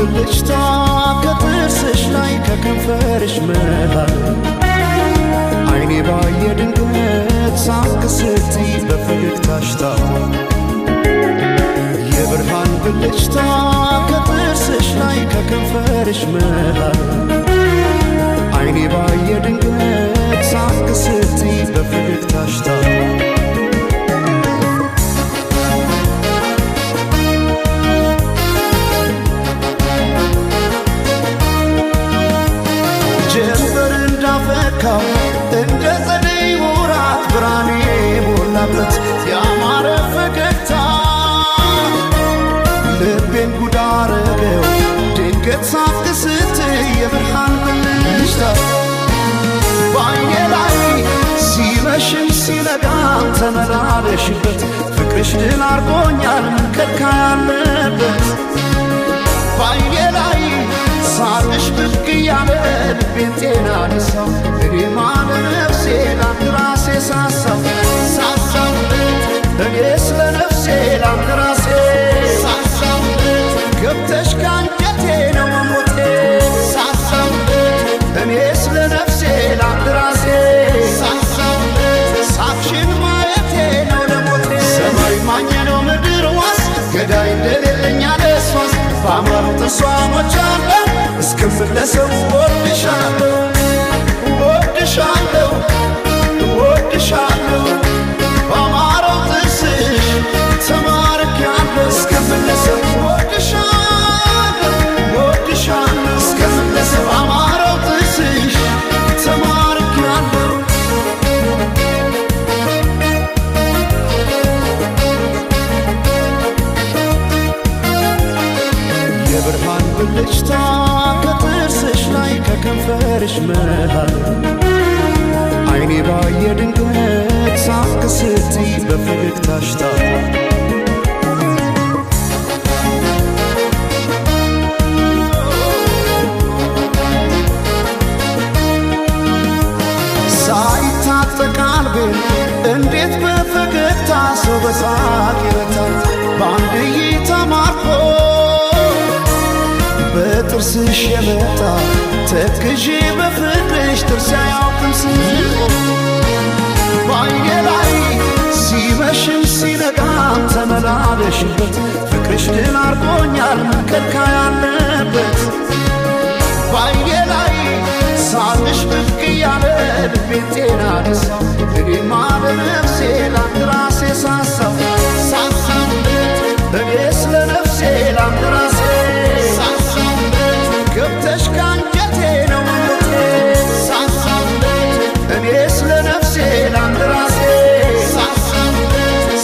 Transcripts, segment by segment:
ብልጭታ ከጥርስሽ ላይ ከከንፈርሽ መሃል አይኔ ባየ ድንገት ሳቅ ስትይ በፈገግታሽ ታሟል። የብርሃን ብልጭታ ከጥርስሽ ላይ ከከንፈርሽ መሃል አይኔ ባየ ድንገት ሳቅ ስትይ በፈገግታሽ ታሟል። ጀንበር እንዳፈካው እንደ ጸደይ ወራት ብርሃኔ ሞላበት ያማረ ፈገግታ ልቤን ጉድ አረገው ድንገት ሳቅ ስትይ የብርሃን ብልጭታ በዓይኔ ላይ ሲመሽም ሲነጋም ተመላለሽበት ፍቅርሽ ድል አርጎኛል ከልካይ ያለበት በዓይኔ ላይ ሳቅሽ ብቅ እያለ ልቤን ጤና ነሳው እኔማ ለነፍሴ ላንድ ራሴ ሳሳው እኔ ስለ ነፍሴ ላንድ ራሴ ሳሳው ገብተሽ ካንጀቴ ነው መሞቴ ሳሳው እኔ ስለ ነፍሴ ላንድ ራሴ ሳሳው ሳቅሽን ማየቴ ነው ለሞቴ ሰማይ ማኘ ነው ምድር ዋስ ገዳይ እንደሌለኝ አለሷስ በአማሩ ተስዋሞች አለ እስክምለሰው ወድሻለሁ ወድሻለሁ ወድሻለሁ በአማረው ጥርስሽ ተማርኬያለሁ እስክምለሰው ወድሻለሁ ወድሻለሁ እስክምለሰው በአማረው ጥርስሽ ተማርኬያለሁ። የብርሃን ብልጭታ ከጥርስሽ ላይ ከከንፈርሽ መሃል አይኔ ባየ ድንገት ሳቅ ስትይ በፈገግታሽ ታሟል። ሳይታጠቅ ልቤን እንዴት በፈገግታ ሰው በሳቅ ይረታል በአንድ እይታ ማርኮ በጥርስሽ የመጣ ተክዤ በፍቅርሽ ጥርስ አያውቅም ስቆ በዓይኔ ላይ ሲመሽም ሲነጋም ተመላለሽበት ፍቅርሽ ድል አርጎኛል ከልካይ ያለበት በዓይኔ ላይ ሳቅሽ ብቅ እያለ ልቤን ጤና ነሳው እኔማ ለነፍሴ ላንድ ራሴ ሳሳው እኔ ስለ ነፍሴ ላንድ ራሴ ገብተሽ ካንጀቴ ነው መሞቴ እኔ ስለ ነፍሴ ላንድ ራሴ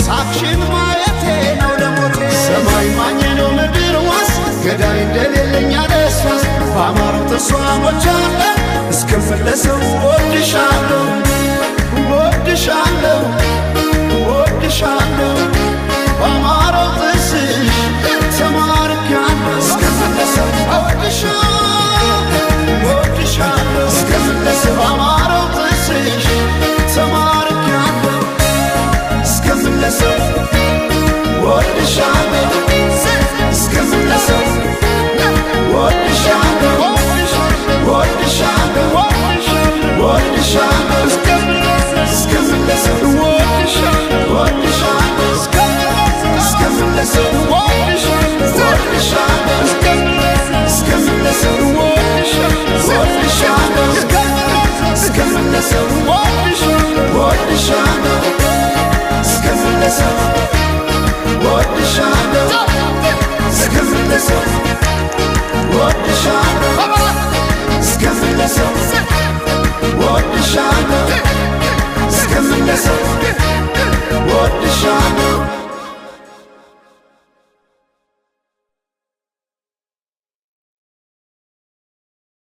ሳቅሽን ማየቴ ነው ለሞቴ ሰማይ ማኘ ነው ምድር ዋስ ገዳይ እንደሌለኝ አለሷስ በአማሩ ተስዋሞች አለ እስክምለሰው ወድሻለሁ ወድሻለሁ ወድሻለሁ በአማረው ጥርስሽ ተማርኬያለሁ እስክምለሰው ወድሻለሁ እስክምለሰው በአማረው ጥርስሽ ተማርኬያለሁ እስክምለሰው ወድሻለሁ እስክምለሰው ወድሻለሁ ወድሻለሁ ወድሻለሁ እስክምለሰው ወድሻለሁ እስክምለሰው ወድሻለሁ እስክምለሰው ወድሻለሁ እስክምለሰው